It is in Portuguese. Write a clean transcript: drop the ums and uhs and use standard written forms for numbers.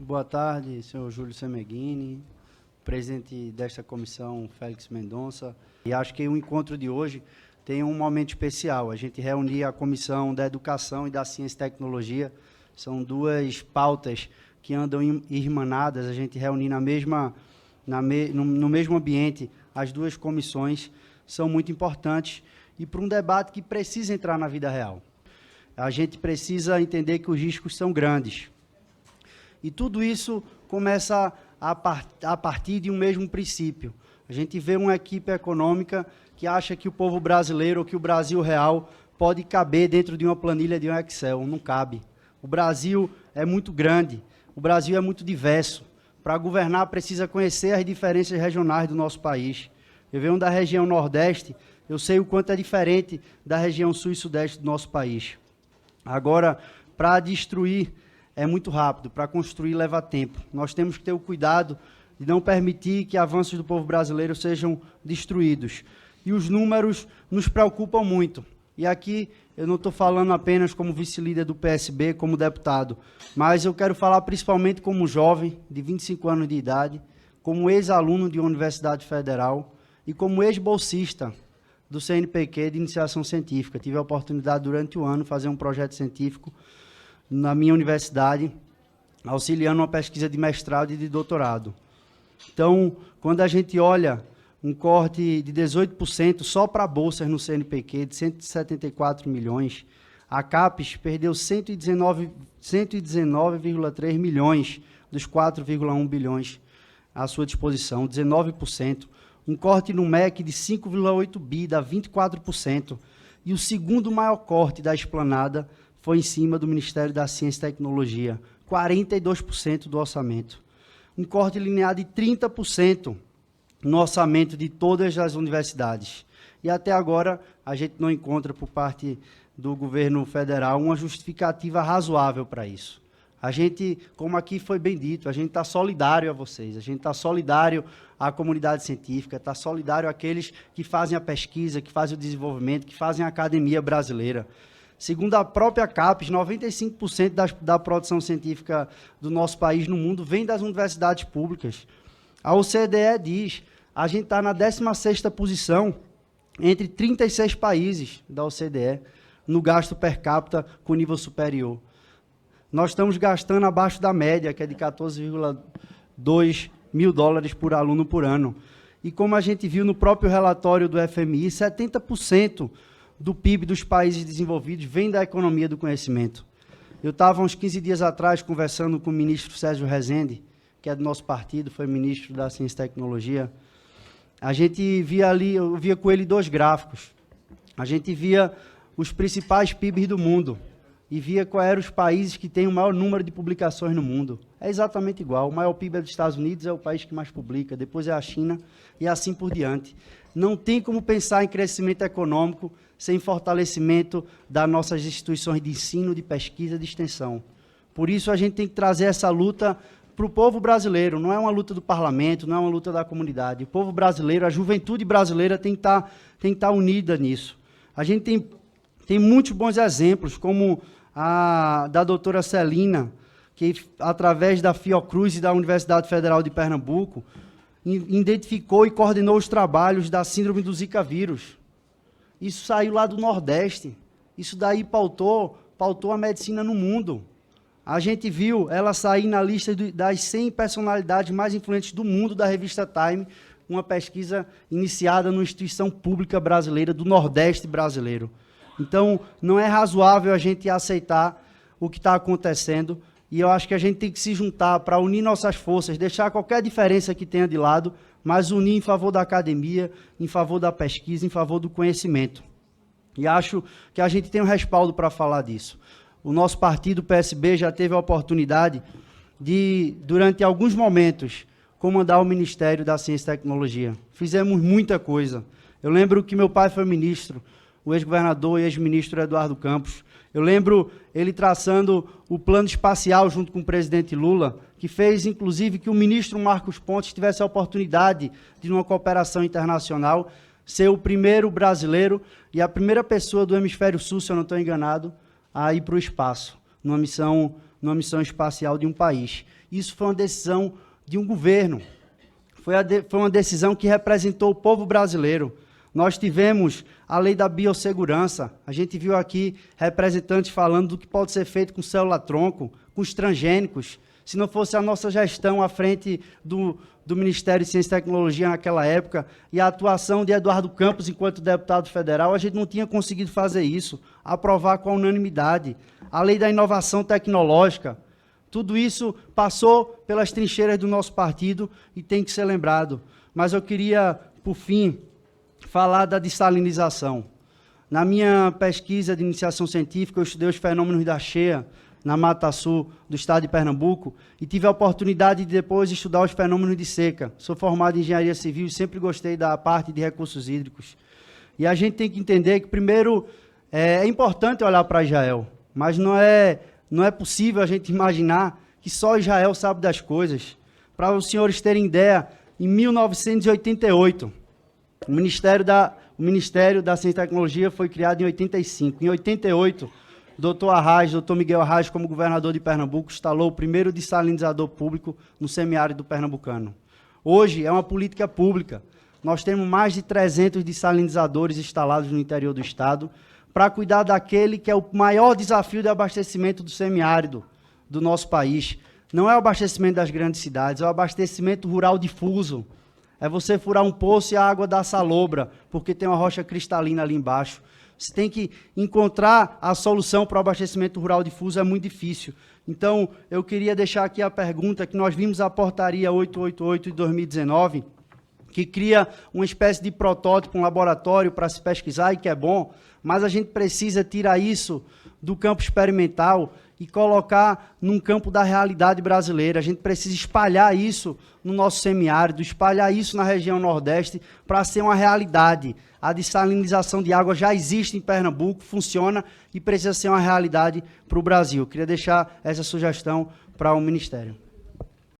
Boa tarde, senhor Júlio Semeghini, presidente desta comissão, Félix Mendonça. E acho que o encontro de hoje tem um momento especial. A gente reunir a Comissão da Educação e da Ciência e Tecnologia. São duas pautas que andam irmanadas. A gente reunir no mesmo ambiente as duas comissões são muito importantes e para um debate que precisa entrar na vida real. A gente precisa entender que os riscos são grandes. E tudo isso começa a partir de um mesmo princípio. A gente vê uma equipe econômica que acha que o povo brasileiro, ou que o Brasil real, pode caber dentro de uma planilha de um Excel. Não cabe. O Brasil é muito grande, o Brasil é muito diverso. Para governar, precisa conhecer as diferenças regionais do nosso país. Eu venho da região Nordeste, eu sei o quanto é diferente da região Sul e Sudeste do nosso país. Agora, para destruir é muito rápido, para construir leva tempo. Nós temos que ter o cuidado de não permitir que avanços do povo brasileiro sejam destruídos. E os números nos preocupam muito. E aqui eu não estou falando apenas como vice-líder do PSB, como deputado, mas eu quero falar principalmente como jovem de 25 anos de idade, como ex-aluno de uma universidade federal e como ex-bolsista do CNPq de iniciação científica. Tive a oportunidade durante o ano de fazer um projeto científico na minha universidade, auxiliando uma pesquisa de mestrado e de doutorado. Então, quando a gente olha um corte de 18% só para bolsas no CNPq, de 174 milhões, a CAPES perdeu 119,3 milhões dos 4,1 bilhões à sua disposição, 19%. Um corte no MEC de 5,8 bi, dá 24%. E o segundo maior corte da esplanada foi em cima do Ministério da Ciência e Tecnologia, 42% do orçamento. Um corte linear de 30% no orçamento de todas as universidades. E até agora a gente não encontra por parte do governo federal uma justificativa razoável para isso. A gente, como aqui foi bem dito, a gente está solidário a vocês, a gente está solidário à comunidade científica, está solidário àqueles que fazem a pesquisa, que fazem o desenvolvimento, que fazem a academia brasileira. Segundo a própria CAPES, 95% da produção científica do nosso país no mundo vem das universidades públicas. A OCDE diz, a gente está na 16ª posição entre 36 países da OCDE no gasto per capita com nível superior. Nós estamos gastando abaixo da média, que é de 14,2 mil dólares por aluno por ano. E como a gente viu no próprio relatório do FMI, 70% do PIB dos países desenvolvidos vem da economia do conhecimento. Eu estava uns 15 dias atrás conversando com o ministro Sérgio Rezende, que é do nosso partido, foi ministro da Ciência e Tecnologia. A gente via ali, eu via com ele dois gráficos. A gente via os principais PIBs do mundo e via quais eram os países que têm o maior número de publicações no mundo. É exatamente igual. O maior PIB é dos Estados Unidos, é o país que mais publica, depois é a China e assim por diante. Não tem como pensar em crescimento econômico sem fortalecimento das nossas instituições de ensino, de pesquisa, de extensão. Por isso, a gente tem que trazer essa luta para o povo brasileiro. Não é uma luta do parlamento, não é uma luta da comunidade. O povo brasileiro, a juventude brasileira tem que estar unida nisso. A gente tem muitos bons exemplos, como a da doutora Celina, que, através da Fiocruz e da Universidade Federal de Pernambuco, identificou e coordenou os trabalhos da síndrome do Zika vírus. Isso saiu lá do Nordeste. Isso daí pautou a medicina no mundo. A gente viu ela sair na lista das 100 personalidades mais influentes do mundo da revista Time, uma pesquisa iniciada numa instituição pública brasileira, do Nordeste brasileiro. Então, não é razoável a gente aceitar o que está acontecendo, e eu acho que a gente tem que se juntar para unir nossas forças, deixar qualquer diferença que tenha de lado, mas unir em favor da academia, em favor da pesquisa, em favor do conhecimento. E acho que a gente tem um respaldo para falar disso. O nosso partido, o PSB, já teve a oportunidade de, durante alguns momentos, comandar o Ministério da Ciência e Tecnologia. Fizemos muita coisa. Eu lembro que meu pai foi ministro, o ex-governador e ex-ministro Eduardo Campos. Eu lembro ele traçando o plano espacial junto com o presidente Lula, que fez, inclusive, que o ministro Marcos Pontes tivesse a oportunidade de, numa cooperação internacional, ser o primeiro brasileiro e a primeira pessoa do Hemisfério Sul, se eu não estou enganado, a ir para o espaço, numa missão numa missão espacial de um país. Isso foi uma decisão de um governo, foi uma decisão que representou o povo brasileiro. Nós tivemos a lei da biossegurança, a gente viu aqui representantes falando do que pode ser feito com célula-tronco, com os transgênicos. Se não fosse a nossa gestão à frente do Ministério de Ciência e Tecnologia naquela época e a atuação de Eduardo Campos enquanto deputado federal, a gente não tinha conseguido fazer isso, aprovar com a unanimidade. A lei da inovação tecnológica, tudo isso passou pelas trincheiras do nosso partido e tem que ser lembrado. Mas eu queria, por fim, falar da dessalinização. Na minha pesquisa de iniciação científica, eu estudei os fenômenos da cheia na Mata Sul do estado de Pernambuco e tive a oportunidade de depois estudar os fenômenos de seca. Sou formado em engenharia civil e sempre gostei da parte de recursos hídricos. E a gente tem que entender que, primeiro, é importante olhar para Israel, mas não é possível a gente imaginar que só Israel sabe das coisas. Para os senhores terem ideia, em 1988, o Ministério da Ciência e Tecnologia foi criado em 85. Em 88, Dr. Miguel Arraes, como governador de Pernambuco, instalou o primeiro dessalinizador público no semiárido pernambucano. Hoje é uma política pública. Nós temos mais de 300 dessalinizadores instalados no interior do estado para cuidar daquele que é o maior desafio de abastecimento do semiárido do nosso país. Não é o abastecimento das grandes cidades, é o abastecimento rural difuso. É você furar um poço e a água dá salobra, porque tem uma rocha cristalina ali embaixo. Você tem que encontrar a solução para o abastecimento rural difuso, é muito difícil. Então, eu queria deixar aqui a pergunta que nós vimos a portaria 888 de 2019, que cria uma espécie de protótipo, um laboratório para se pesquisar, e que é bom, mas a gente precisa tirar isso do campo experimental e colocar num campo da realidade brasileira. A gente precisa espalhar isso no nosso semiárido, espalhar isso na região Nordeste para ser uma realidade. A dessalinização de água já existe em Pernambuco, funciona e precisa ser uma realidade para o Brasil. Eu queria deixar essa sugestão para o Ministério.